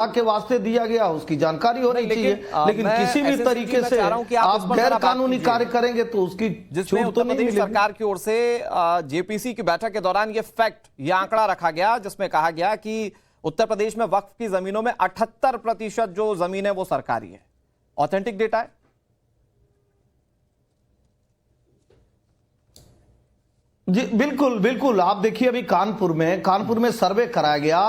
के वास्ते दिया गया उसकी जानकारी होनी चाहिए, लेकिन किसी भी तरीके से आप गैर कानूनी कार्य करेंगे तो उसकी छूट तो नहीं मिलेगी। सरकार की ओर से जेपीसी की बैठक के दौरान ये आंकड़ा रखा गया जिसमें कहा गया कि उत्तर प्रदेश में वक्फ की जमीनों में 78% जो जमीन है वो सरकारी है। ऑथेंटिक डेटा है। जी बिल्कुल बिल्कुल। आप देखिए अभी कानपुर में सर्वे कराया गया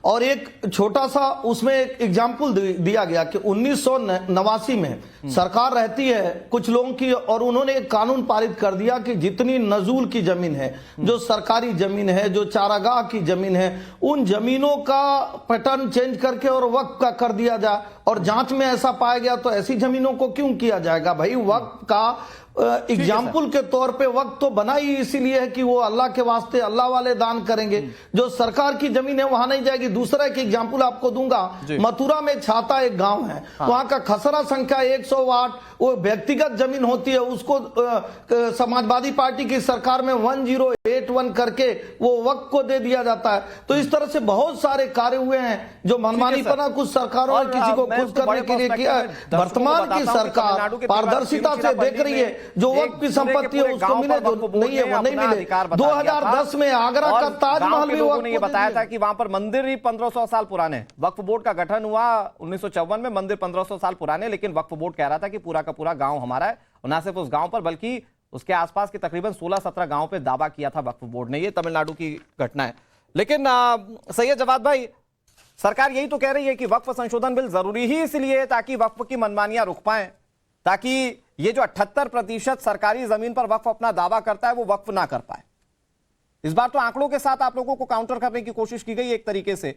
और एक छोटा सा उसमें एक एग्जाम्पल दिया गया कि 1989 में सरकार रहती है कुछ लोगों की और उन्होंने एक कानून पारित कर दिया कि जितनी नजूल की जमीन है, जो सरकारी जमीन है, जो चारागाह की जमीन है, उन जमीनों का पैटर्न चेंज करके और वक्फ का कर दिया जाए। और जांच में ऐसा पाया गया तो ऐसी जमीनों को क्यों किया जाएगा भाई? वक्फ का एग्जाम्पल के तौर पे वक्त तो बना ही इसीलिए है कि वो अल्लाह के वास्ते अल्लाह वाले दान करेंगे। जो सरकार की जमीन है वहां नहीं जाएगी। दूसरा एक एग्जाम्पल आपको दूंगा, मथुरा में छाता एक गांव है, वहां का खसरा संख्या 108, वो व्यक्तिगत जमीन होती है, उसको समाजवादी पार्टी की सरकार में 1081 करके वो वक्त को दे दिया जाता है। तो इस तरह से बहुत सारे कार्य हुए हैं जो मनमानीपना कुछ सरकारों ने किसी को खुश करने के लिए किया है। वर्तमान की सरकार पारदर्शिता से देख रही है, जो वक्त की संपत्ति है उसको मिले, जो नहीं है वो नहीं मिले। 2010 में आगरा का ताजमहल भी लोगों ने ये बताया था कि वहां पर मंदिर ही 1500 साल पुराने। वक्फ बोर्ड का गठन हुआ 1954 में, मंदिर 1500 साल पुराने, लेकिन वक्फ बोर्ड कह रहा था कि पूरा का पूरा गांव हमारा है। और ना सिर्फ उस गांव पर बल्कि उसके आसपास के तकरीबन 16-17 गांवों पे दावा किया था वक्फ बोर्ड ने। ये तमिलनाडु की घटना है। लेकिन सैयद जवाद भाई, सरकार यही तो कह रही है कि वक्फ संशोधन बिल जरूरी ही इसलिए है ताकि वक्फ की मनमानियां रुक पाए, ताकि ये जो 78% सरकारी जमीन पर वक्फ अपना दावा करता है वो वक्फ ना कर पाए। इस बार तो आंकड़ों के साथ आप लोगों को काउंटर करने की कोशिश की गई एक तरीके से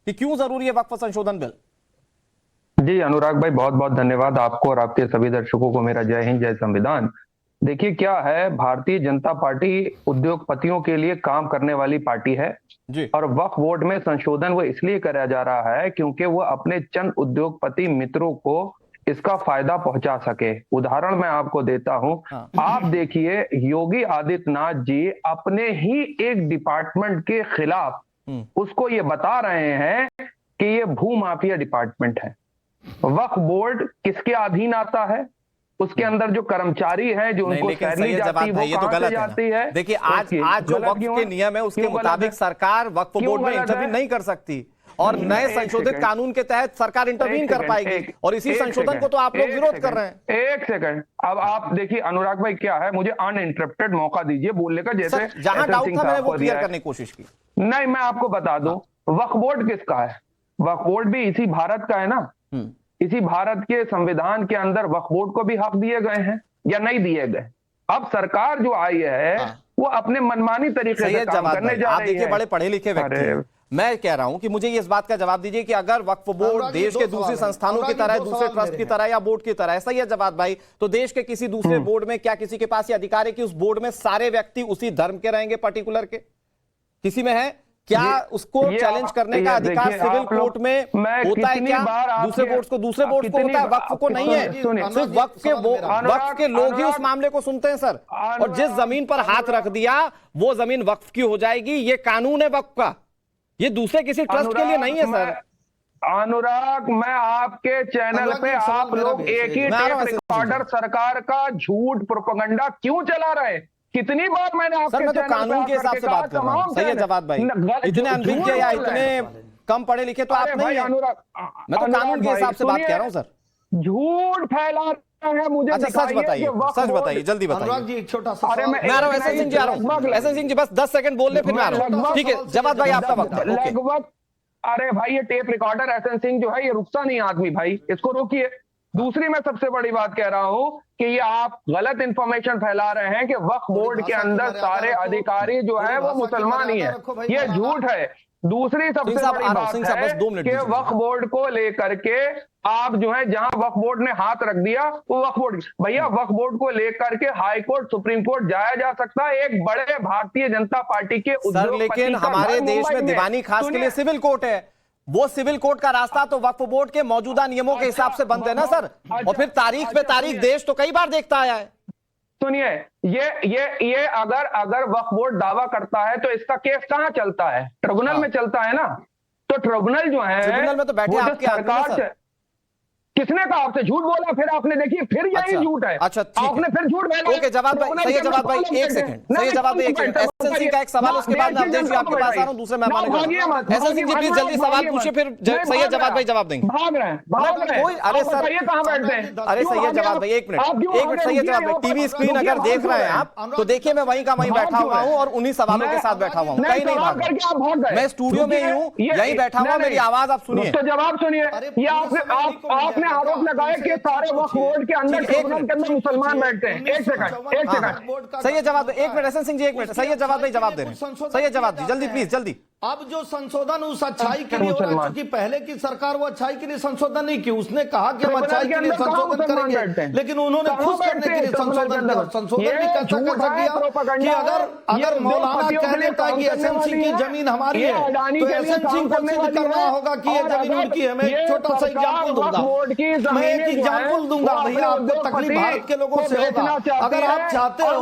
कि क्यों जरूरी है वक्फ संशोधन बिल। जी अनुराग भाई, बहुत बहुत धन्यवाद आपको और आपके सभी दर्शकों को मेरा जय हिंद, जय संविधान। देखिए क्या है, भारतीय जनता पार्टी उद्योगपतियों के लिए काम करने वाली पार्टी है जी। और वक्फ बोर्ड में संशोधन वो इसलिए कराया जा रहा है क्योंकि वो अपने चंद उद्योगपति मित्रों को इसका फायदा पहुंचा सके। उदाहरण मैं आपको देता हूं। आप देखिए योगी आदित्यनाथ जी अपने ही एक डिपार्टमेंट के खिलाफ उसको ये बता रहे हैं कि ये भू माफिया डिपार्टमेंट है। वक्फ बोर्ड किसके अधीन आता है? उसके अंदर जो कर्मचारी हैं, जो उनको सैलरी जाती है, वो कहां से जाती है? देखिए आज जो वक्फ के नियम है उसके मुताबिक सरकार वक्फ बोर्ड में इंटरवीन नहीं कर सकती और नए संशोधित कानून के तहत सरकार इंटरवीन कर पाएगी, और इसी संशोधन को तो आप लोग विरोध कर रहे हैं। एक सेकंड, अब आप देखिए अनुराग भाई क्या है, मुझे अनइंटरप्टेड मौका दीजिए बोलने का। जैसे जहां डाउट था मैंने वो क्लियर करने की कोशिश की। नहीं, मैं आपको बता दूं, वक्फ बोर्ड किसका है? वक्फ बोर्ड भी इसी भारत का है ना। इसी भारत के संविधान के अंदर वक्फ बोर्ड को भी हक दिए गए हैं या नहीं दिए गए? अब सरकार जो आई है वो अपने मनमानी तरीके से काम करने जा रही है। देखिए बड़े पढ़े लिखे व्यक्ति, मैं कह रहा हूं कि मुझे इस बात का जवाब दीजिए कि अगर वक्फ बोर्ड देश के दूसरे संस्थानों की तरह, दूसरे ट्रस्ट की तरह या बोर्ड की तरह, ऐसा ही है जवाब भाई, तो देश के किसी दूसरे बोर्ड में क्या किसी के पास ये अधिकार है कि उस बोर्ड में सारे व्यक्ति उसी धर्म के रहेंगे पर्टिकुलर के? किसी में है क्या? उसको चैलेंज करने का अधिकार सिविल कोर्ट में होता है क्या? दूसरे बोर्ड को होता है, वक्फ को नहीं है। सिर्फ वक्फ के लोग ही उस मामले को सुनते हैं सर। और जिस जमीन पर हाथ रख दिया वो जमीन वक्फ की हो जाएगी। ये कानून है वक्फ का, ये दूसरे किसी ट्रस्ट के लिए नहीं है सर। अनुराग, मैं आपके चैनल पे आप लोग एक ही टेप रिकॉर्डर सरकार का झूठ प्रोपेगेंडा क्यों चला रहे हैं? कितनी बार मैंने आपके मैं तो कानून के हिसाब से बात कर रहा हूं। सही है जवाब भाई, इतने अनभिज्ञ या इतने कम पढ़े लिखे तो आप नहीं हैं। मैं तो कानून के हिसाब से बात कर रहा हूं सर। झूठ फैला है मुझे। अच्छा सच बताइए जल्दी बताइए जी। एक छोटा सा मैं आ रहा हूं, एसएन सिंह जी आ रहा हूं। एसएन सिंह जी बस 10 सेकंड बोल ले फिर मैं आ रहा हूं। ठीक है जवाब भाई, आपका वक्त लगभग। अरे भाई ये टेप रिकॉर्डर एसएन सिंह जो है ये रुकता नहीं आदमी भाई, इसको रोकिए। दूसरी मैं सबसे बड़ी बात कह रहा हूं कि ये आप गलत इंफॉर्मेशन फैला रहे हैं कि वक्फ बोर्ड के अंदर सारे अधिकारी जो है वो मुसलमान ही है। ये झूठ है। दूसरी सबसे बड़ी बात है कि वक्फ बोर्ड को लेकर के आप जो है जहां वक्फ बोर्ड ने हाथ रख दिया वो वक्फ बोर्ड, भैया वक्फ बोर्ड को लेकर के हाई कोर्ट सुप्रीम कोर्ट जाया जा सकता है। एक बड़े भारतीय जनता पार्टी के सर, लेकिन हमारे देश में दीवानी खास के लिए सिविल कोर्ट है। वो सिविल कोर्ट का रास्ता तो वक्फ बोर्ड के मौजूदा नियमों के हिसाब से बंद है ना सर। और फिर तारीख पे तारीख देश तो कई बार देखता आया है। सुनिए, ये अगर वक्फ बोर्ड दावा करता है तो इसका केस कहां चलता है? ट्रिब्यूनल में चलता है ना। तो ट्रिब्यूनल जो है ट्रिब्यूनल में तो बैठे वो जो आपके आदमी ना, सरकार सर। से, किसने कहा आपसे झूठ बोला? फिर आपने देखिए फिर यही अच्छा, झूठ है। अच्छा, ठीक है। आपने फिर झूठ बोला। ओके, जवाब भाई, सही है जवाब भाई, एक सेकंड, सही है जवाब भाई, एक सेकंड। एसएन सिंह का एक सवाल, उसके बाद मैं अवधेश जी आपके पास आ रहा हूं दूसरे मेहमानों के पास। एसएन सिंह जी प्लीज जल्दी सवाल पूछिए, फिर सही है जवाब भाई जवाब देंगे। भाग रहे हैं, भाग रहे हैं। कोई, अरे आप सर, बताइए कहां बैठते हैं? अरे सही है जवाब भाई, एक मिनट, सही है जवाब भाई। टीवी स्क्रीन अगर देख रहे हैं आप तो देखिए मैं वहीं का वहीं बैठा हुआ हूँ और उन्हीं सवालों के साथ बैठा हुआ हूँ, कहीं नहीं भाग रहा। मैं स्टूडियो में ही हूँ, यहीं बैठा हुआ, मेरी आवाज आप सुनिए। तो जवाब सुनिए। ये आपने आरोप लगाया कि सारे वक्फ बोर्ड के अंदर ट्रिब्यूनल के अंदर मुसलमान बैठते हैं। एक सेकंड, सही है जवाब, एक मिनट एसएन सिंह जी, एक मिनट, सही है जवाब भाई जवाब दे रहे हैं, सही है जवाब दी, जल्दी प्लीज जल्दी। अब जो संशोधन उस अच्छाई के लिए हो रहा है, क्योंकि पहले की सरकार वो अच्छाई के लिए संशोधन नहीं की, उसने कहा कि हम अच्छाई के लिए संशोधन करेंगे, लेकिन उन्होंने खुश करने के लिए संशोधन किया। संशोधन भी कैसा कर किया कि अगर मौलाना कह देता है कि एसएन सिंह की जमीन हमारी है तो एसएन सिंह को सिद्ध करना होगा कि ये जमीन उनकी है। मैं एक छोटा सा एग्जाम्पल दूंगा, मैं एक एग्जाम्पल दूंगा भैया, आपको तकलीफ भारत के लोगों से होगा। अगर आप चाहते हो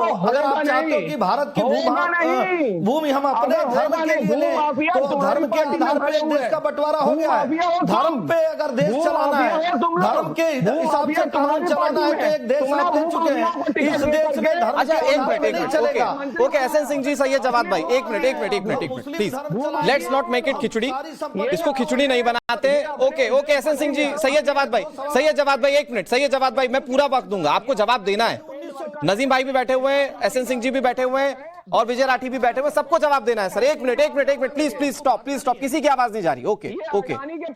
कि भारत की भूमि हम अपने धर्म के लिए लें तो धर्म के आधार पर देश का बंटवारा हो गया है। धर्म पे अगर देश चलाना है, धर्म के हिसाब से कानून चलाना है तो एक देश आप ले चुके हैं, इस देश में धर्म अच्छा एक मिनट नहीं चलेगा। ओके एसएन सिंह जी, सही है जवाब भाई, एक minute please, let's not make it khichdi, इसको खिचड़ी नहीं बनाते। ओके एसएन सिंह जी, सही है जवाब भाई, सही है जवाब भाई, एक मिनट, सही है जवाब भाई, मैं पूरा वक्त दूंगा आपको, जवाब देना है। नजीम भाई भी बैठे हुए हैं, एसएन सिंह जी भी बैठे हुए हैं और विजय राठी भी बैठे हुए, सबको जवाब देना है सर। एक मिनट प्लीज स्टॉप, किसी की आवाज नहीं जा रही। ओके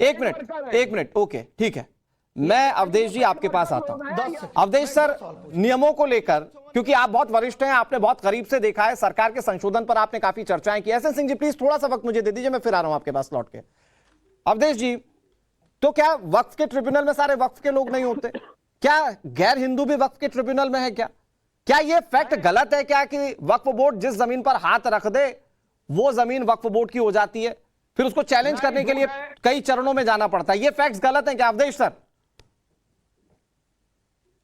एक मिनट, ओके ठीक है। मैं अवधेश जी आपके पास आता हूं। अवधेश सर, नियमों को लेकर, क्योंकि आप बहुत वरिष्ठ हैं, आपने बहुत करीब से देखा है, सरकार के संशोधन पर आपने काफी चर्चाएं की। एसएन सिंह जी प्लीज थोड़ा सा वक्त मुझे दे दीजिए, मैं फिर आ रहा हूं आपके पास लौट के। अवधेश जी, तो क्या वक्फ के ट्रिब्यूनल में सारे वक्फ के लोग नहीं होते? क्या गैर हिंदू भी वक्फ के ट्रिब्यूनल में है? क्या ये फैक्ट गलत है क्या कि वक्फ बोर्ड जिस जमीन पर हाथ रख दे वो जमीन वक्फ बोर्ड की हो जाती है, फिर उसको चैलेंज करने के लिए कई चरणों में जाना पड़ता है? ये फैक्ट्स गलत हैं क्या अवधेश सर?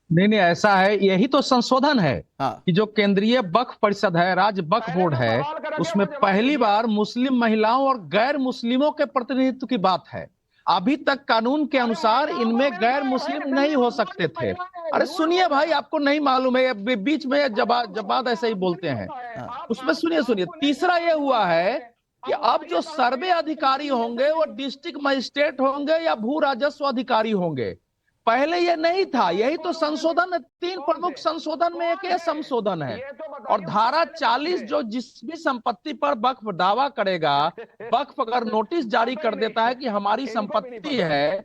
नहीं, ऐसा है, यही तो संशोधन है। हाँ। कि जो केंद्रीय वक्फ परिषद है, राज्य वक्फ बोर्ड है, उसमें पहली बार मुस्लिम महिलाओं और गैर मुस्लिमों के प्रतिनिधित्व की बात है। अभी तक कानून के अनुसार इनमें गैर मुस्लिम नहीं हो सकते थे। अरे सुनिए भाई, आपको नहीं मालूम है, बीच में जवाब ऐसे ही बोलते हैं। उसमें सुनिए, तीसरा ये हुआ है कि अब जो सर्वे अधिकारी होंगे वो डिस्ट्रिक्ट मजिस्ट्रेट होंगे या भू राजस्व अधिकारी होंगे। पहले ये नहीं था, यही तो संशोधन है। 3 प्रमुख संशोधन में एक ये संशोधन है। और धारा 40 जो जिस भी संपत्ति पर वक्फ दावा करेगा, वक्फ अगर नोटिस जारी कर देता है कि हमारी संपत्ति है,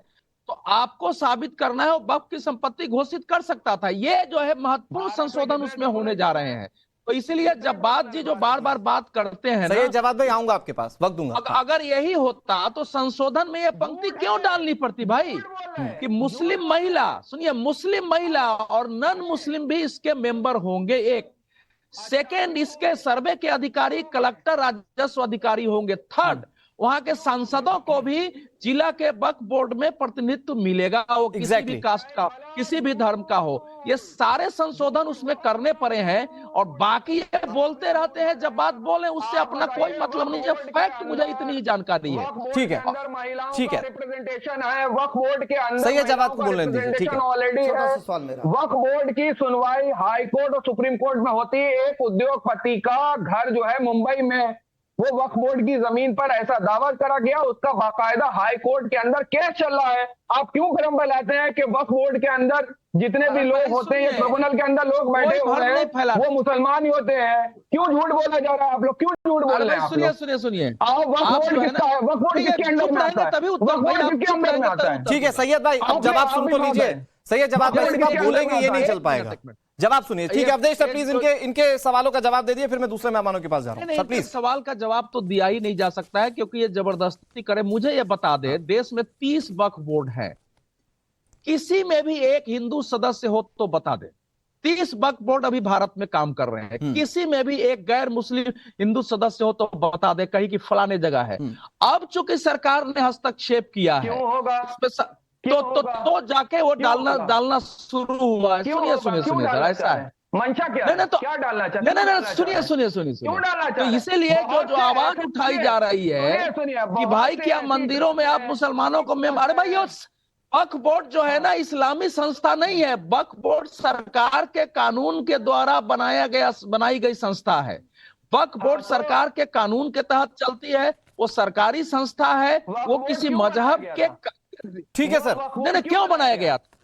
तो आपको साबित करना है, वो वक्फ की संपत्ति घोषित कर सकता था। ये जो है महत्वपूर्ण संशोधन उसमें होने जा रहे हैं। तो इसलिए जब्बात जी जो बार बार बात करते हैं सही जवाब भाई, आऊंगा आपके पास, वक्त दूंगा। अगर यही होता तो संशोधन में ये पंक्ति क्यों डालनी पड़ती भाई कि मुस्लिम महिला, सुनिए, मुस्लिम महिला और नॉन मुस्लिम भी इसके मेंबर होंगे। एक सेकेंड, इसके सर्वे के अधिकारी कलेक्टर राजस्व अधिकारी होंगे। थर्ड, वहां के सांसदों को भी जिला के वक्फ बोर्ड में प्रतिनिधित्व मिलेगा, वो किसी भी कास्ट का, किसी भी धर्म का हो। ये सारे संशोधन उसमें करने पड़े हैं। और बाकी ये बोलते रहते हैं, जब बात बोले उससे अपना कोई मतलब नहीं है। फैक्ट मुझे इतनी ही जानकारी है। ठीक है, ठीक है, रिप्रेजेंटेशन है वक्फ बोर्ड के अंदर, सही है, जवाब को बोलने दीजिए। ठीक है, ऑलरेडी वक्फ बोर्ड की सुनवाई हाई कोर्ट और सुप्रीम कोर्ट में होती है। एक उद्योगपति का घर जो है मुंबई में, वो वक्फ बोर्ड की जमीन पर ऐसा दावा करा गया, उसका बाकायदा हाई कोर्ट के अंदर केस चल रहा है। आप क्यों भ्रम फैलाते हैं कि वक्फ बोर्ड के अंदर जितने भी लोग होते हैं, ट्रिब्यूनल के अंदर लोग बैठे हुए हैं वो मुसलमान ही होते हैं? क्यों झूठ बोला जा रहा है? आप लोग क्यों झूठ बोल रहे हैं? सुनिए, वक्फ बोर्ड किसका है? वक्फ बोर्ड किसके अंदर में आता है? वक्फ बोर्ड किसके अंदर में आता है? ठीक है सैयद भाई, अब जवाब सुन तो लीजिए। सही है जवाब भाई, सिर्फ आप बोलेंगे ये नहीं चल पाएगा। जवाब सुनिए। ठीक है अवधेश सर, प्लीज इनके सवालों का जवाब दे दिए, फिर मैं दूसरे मेहमानों के पास जा रहा हूं। Sir please. सवाल का जवाब तो दिया ही नहीं जा सकता है, क्योंकि ये जबरदस्ती करे। मुझे ये बता दे, देश में 30 वक्फ बोर्ड है, किसी में भी एक हिंदू सदस्य हो तो बता दे। 30 वक्फ बोर्ड अभी भारत में काम कर रहे हैं, किसी में भी एक गैर मुस्लिम हिंदू सदस्य हो तो बता दे कहीं की फलाने जगह है। अब चूंकि सरकार ने हस्तक्षेप किया है, क्यों होगा? तो जाके वो डालना शुरू हुआ है। सुनिए जरा, ऐसा है, मंशा क्या नहीं, है? तो क्या डालना चाहते नहीं, हैं? सुनिए क्यों डालना तो चाह रहे हैं? इसीलिए बहुत जो से आवाज ऐसे उठाई चीजें- जा रही है सुनिए, कि बहुत भाई से क्या ऐसी मंदिरों में आप चीजें- मुसलमानों को अरे भाई ये वक्फ बोर्ड जो है ना इस्लामी संस्था नहीं है। वक्फ बोर्ड सरकार के कानून के द्वारा बनाई गई संस्था है। वक्फ बोर्ड सरकार के कानून के तहत चलती है। वो सरकारी संस्था है। वो बोर्ड किसी क्यों बनाया मजहब गया के था? ठीक है सर। नहीं, क्यों बनाया गया था?